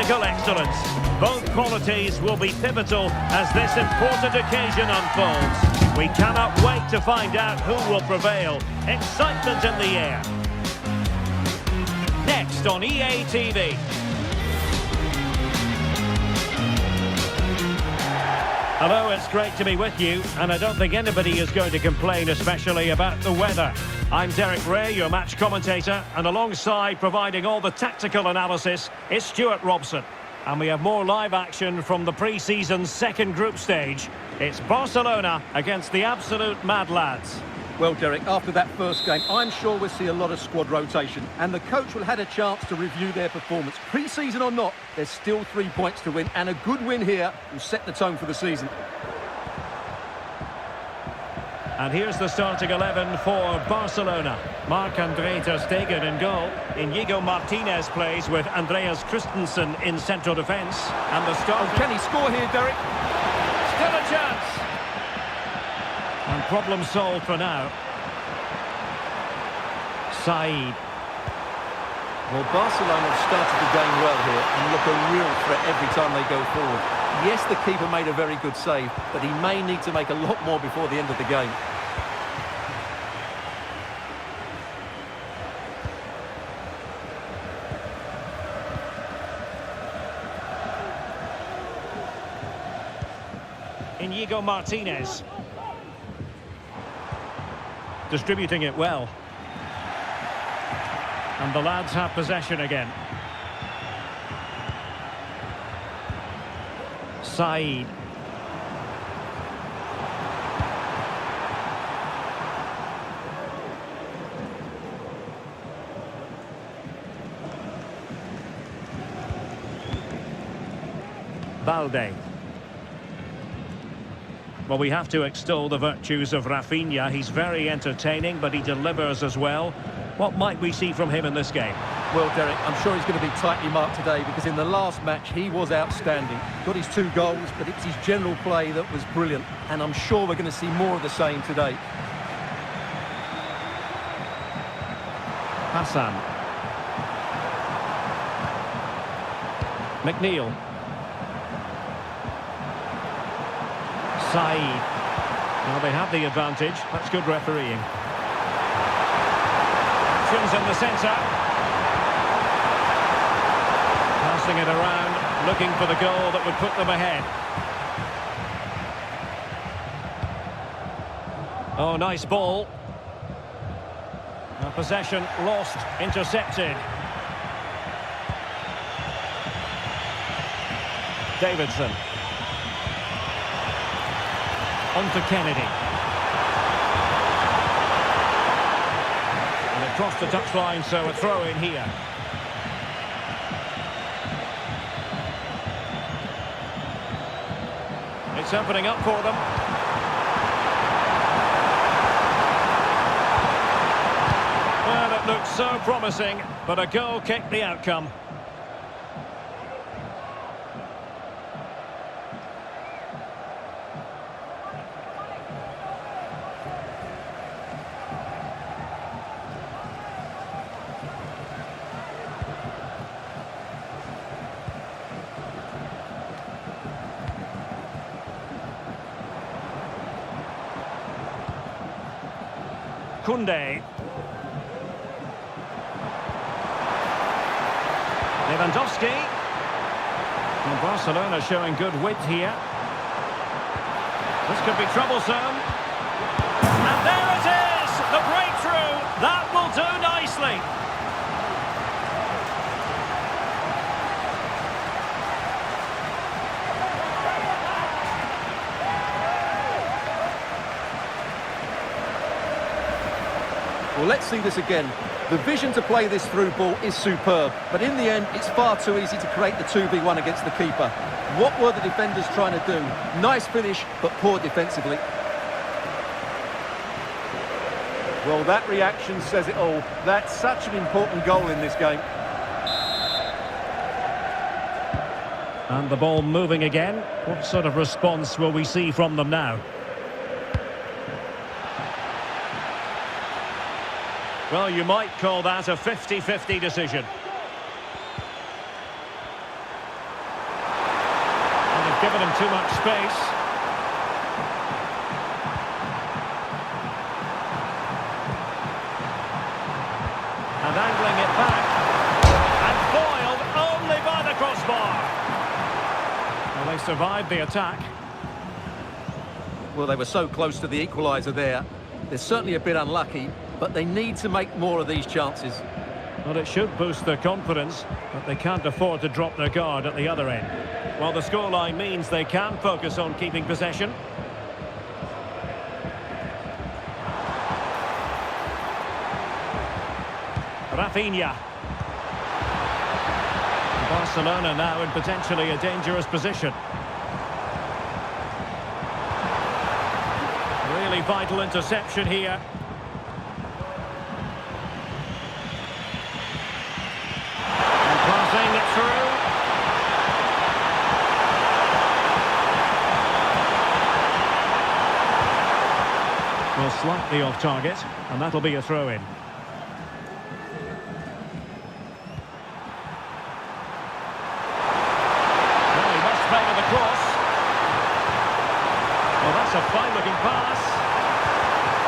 tactical excellence. Both qualities will be pivotal as this important occasion unfolds. We cannot wait to find out who will prevail. Excitement in the air. Next on EA TV. Hello, it's great to be with you, and I don't think anybody is going to complain, especially about the weather. I'm Derek Ray, your match commentator, and alongside providing all the tactical analysis, it's Stuart Robson. And we have more live action from the pre-season second group stage. It's Barcelona against the absolute Mad Lads. Well, Derek, after that first game, I'm sure we'll see a lot of squad rotation, and the coach will have had a chance to review their performance. Pre-season or not, there's still 3 points to win, and a good win here will set the tone for the season. And here's the starting 11 for Barcelona. Marc-André ter Stegen in goal. Inigo Martinez plays with Andreas Christensen in central defence. And the start... Oh, can he score here, Derek? Still a chance! And problem solved for now. Said. Well, Barcelona have started the game well here and look a real threat every time they go forward. Yes, the keeper made a very good save, but he may need to make a lot more before the end of the game. Inigo Martinez. Distributing it well. And the lads have possession again. Said. Balde. Well, we have to extol the virtues of Rafinha. He's very entertaining, but he delivers as well. What might we see from him in this game? Well, Derek, I'm sure he's going to be tightly marked today because in the last match he was outstanding. Got his 2 goals, but it was his general play that was brilliant. And I'm sure we're going to see more of the same today. Hassan. McNeil. Said. Well, they have the advantage. That's good refereeing. Actions in the centre. Passing it around, looking for the goal that would put them ahead. Oh, nice ball. Now possession lost, intercepted. Davidson. On to Kennedy. And across the touchline, so a throw in here. It's opening up for them. Well, it looked so promising, but a goal kicked the outcome. Koundé. Lewandowski. And Barcelona showing good width here. This could be troublesome. And there it is! The breakthrough! That will do nicely. Well, let's see this again. The vision to play this through ball is superb, but in the end, it's far too easy to create the 2v1 against the keeper. What were the defenders trying to do? Nice finish, but poor defensively. Well, that reaction says it all. That's such an important goal in this game. And the ball moving again. What sort of response will we see from them now? Well, you might call that a 50-50 decision. given him too much space. And angling it back. And foiled only by the crossbar. Well, they survived the attack. Well, they were so close to the equaliser there. They're certainly a bit unlucky, but they need to make more of these chances. Well, it should boost their confidence, but they can't afford to drop their guard at the other end. Well, the scoreline means they can focus on keeping possession. Rafinha. Barcelona now in potentially a dangerous position. Really vital interception here. And passing it through. Well, slightly off target, and that'll be a throw-in. Well, that's a fine-looking pass.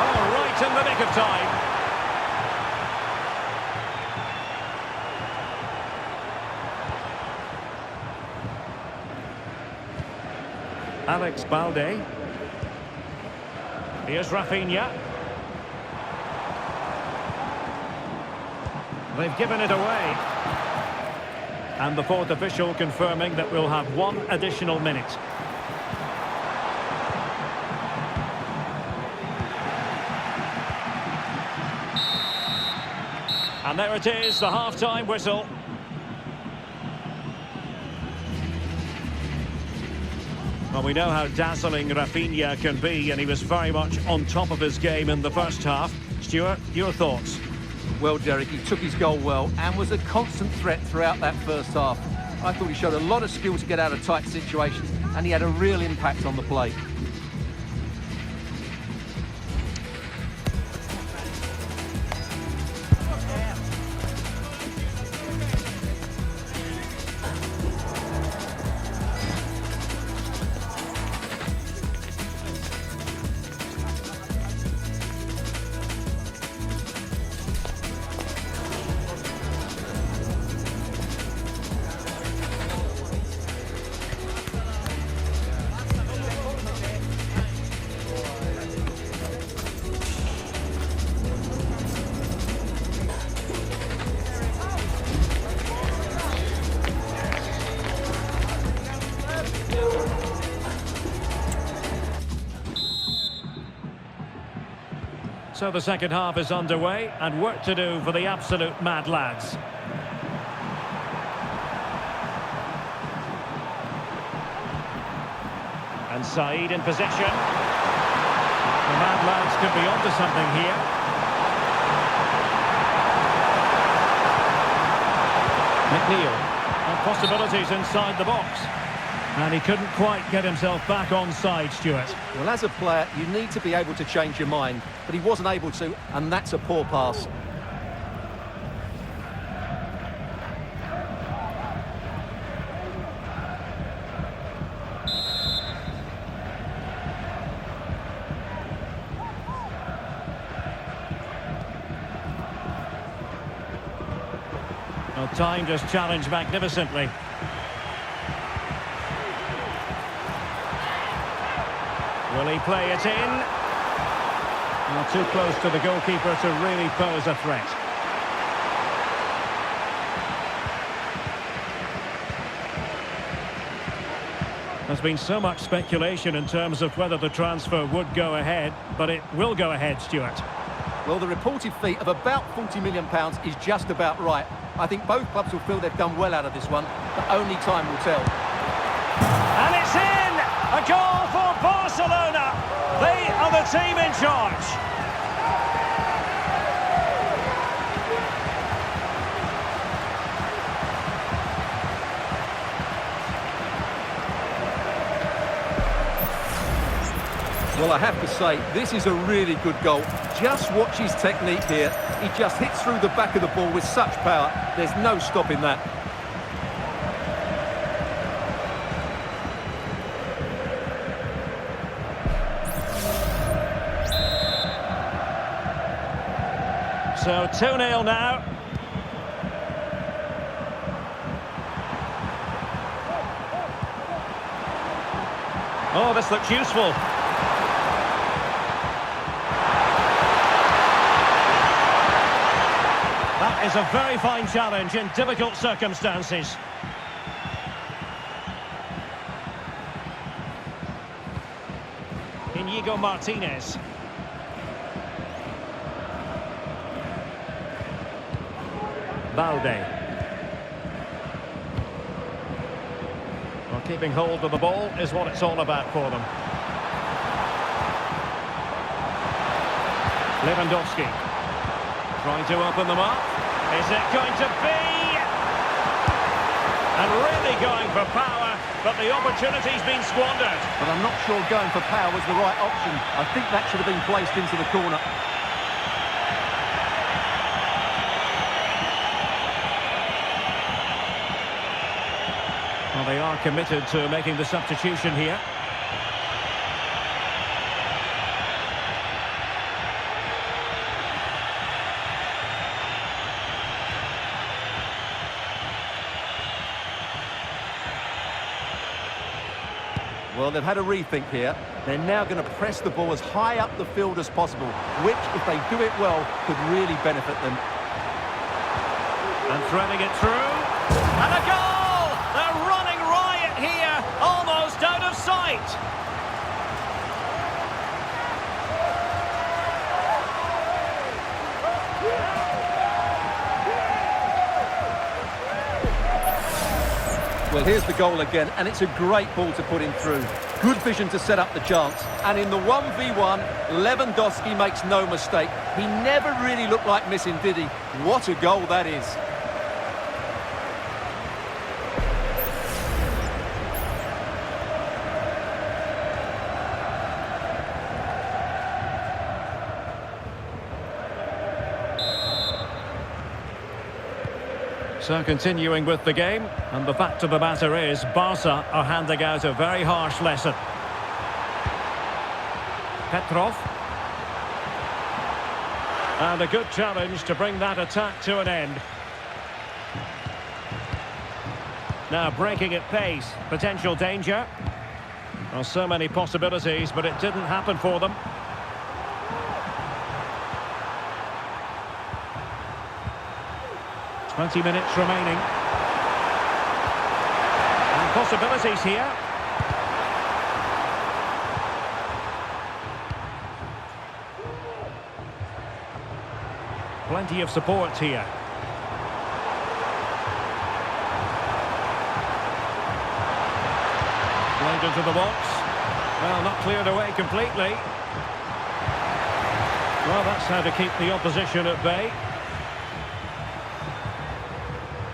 Oh, right in the nick of time. Alex Balde. Here's Rafinha. They've given it away. And the fourth official confirming that we'll have one additional minute. And there it is, the half-time whistle. Well, we know how dazzling Rafinha can be, and he was very much on top of his game in the first half. Stuart, your thoughts? Well, Derek, he took his goal well and was a constant threat throughout that first half. I thought he showed a lot of skill to get out of tight situations, and he had a real impact on the play. So the second half is underway and work to do for the absolute mad lads. And Said in possession. The mad lads could be onto something here. McNeil. And possibilities inside the box. And he couldn't quite get himself back onside, Stuart. Well, as a player, you need to be able to change your mind, but he wasn't able to, and that's a poor pass. Well, Tame just challenged magnificently. Will he play it in? Not too close to the goalkeeper to really pose a threat. There's been so much speculation in terms of whether the transfer would go ahead, but it will go ahead, Stuart. Well, the reported fee of about £40 million is just about right. I think both clubs will feel they've done well out of this one, but only time will tell. And it's in! A goal for Barcelona! They are the team in charge. Well, I have to say, this is a really good goal. Just watch his technique here. He just hits through the back of the ball with such power. There's no stopping that. So 2-0 now. Oh, this looks useful. That is a very fine challenge in difficult circumstances. Inigo Martinez. Balde. Well, keeping hold of the ball is what it's all about for them. Lewandowski. Trying to open them up. Is it going to be? And really going for power, but the opportunity's been squandered. But I'm not sure going for power was the right option. I think that should have been placed into the corner. Well, they are committed to making the substitution here. Well, they've had a rethink here. They're now going to press the ball as high up the field as possible, which, if they do it well, could really benefit them. And threading it through. And a goal! They're running riot here, almost out of sight. Well, here's the goal again, and it's a great ball to put him through. Good vision to set up the chance. And in the 1v1, Lewandowski makes no mistake. He never really looked like missing, did he? What a goal that is. So continuing with the game, and the fact of the matter is Barça are handing out a very harsh lesson. Petrov. And a good challenge to bring that attack to an end. Now breaking at pace, potential danger. Well, so many possibilities, but it didn't happen for them. Twenty minutes remaining. And possibilities here. Plenty of support here. Played into the box. Well, not cleared away completely. Well, that's how to keep the opposition at bay.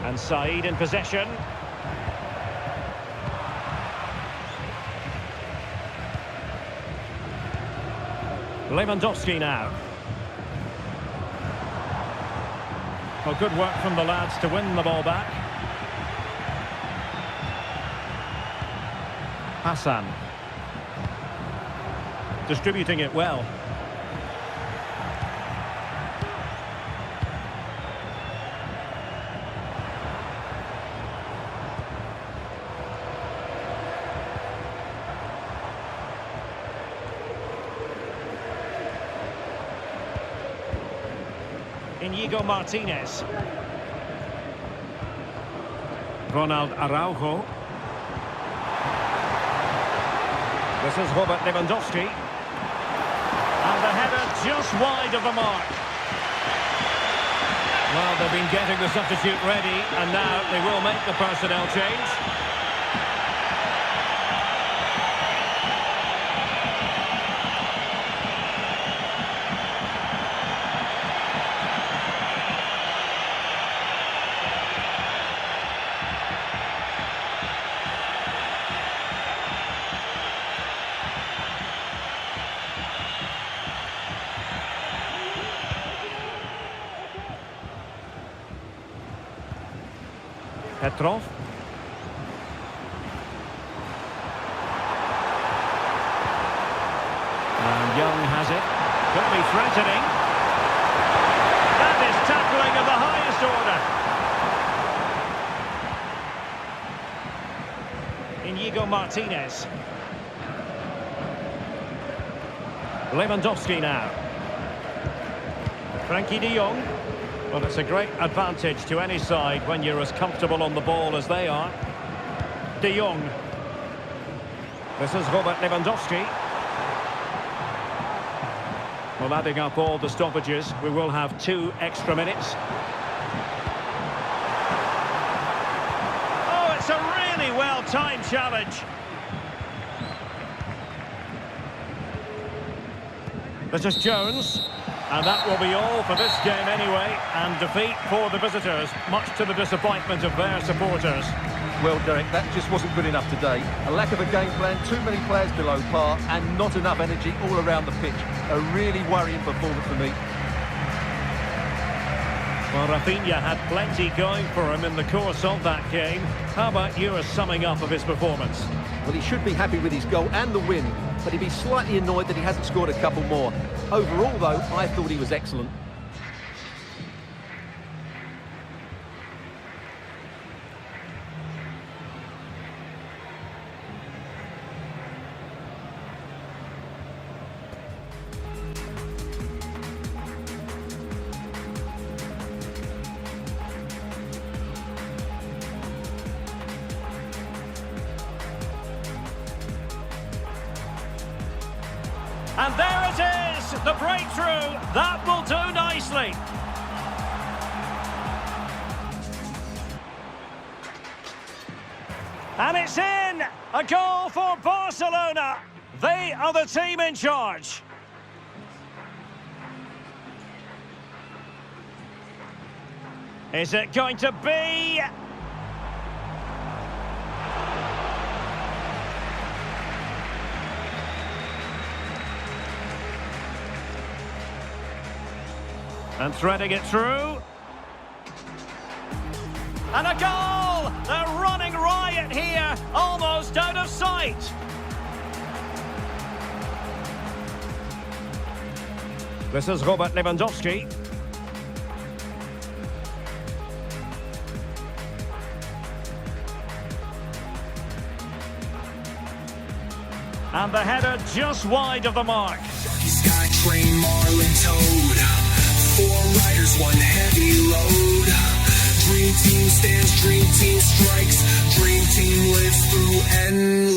And Said in possession. Lewandowski now. Well, good work from the lads to win the ball back. Hassan. Distributing it well. Inigo Martinez. Ronald Araujo. This is Robert Lewandowski. And the header just wide of the mark. Well, they've been getting the substitute ready, and now they will make the personnel change. Petrov. And Young has it. Could be threatening. And That is tackling of the highest order. Inigo Martinez. Lewandowski now. Frankie de Jong. Well, it's a great advantage to any side when you're as comfortable on the ball as they are. De Jong. This is Robert Lewandowski. Well, adding up all the stoppages, we will have 2 extra minutes. Oh, it's a really well-timed challenge. This is Jones. And that will be all for this game anyway. And defeat for the visitors, much to the disappointment of their supporters. Well, Derek, that just wasn't good enough today. A lack of a game plan, too many players below par, and not enough energy all around the pitch. A really worrying performance for me. Well, Rafinha had plenty going for him in the course of that game. How about your summing up of his performance? Well, he should be happy with his goal and the win, but he'd be slightly annoyed that he hasn't scored a couple more. Overall, though, I thought he was excellent. And there it is, the breakthrough. That will do nicely. And it's in! A goal for Barcelona. They are the team in charge. Is it going to be? And threading it through. And a goal! They're running riot here, almost out of sight. This is Robert Lewandowski. And the header just wide of the mark. Sky train, Marlin Toad. 4 riders, 1 heavy load. Dream team stands, dream team strikes. Dream team lives through endless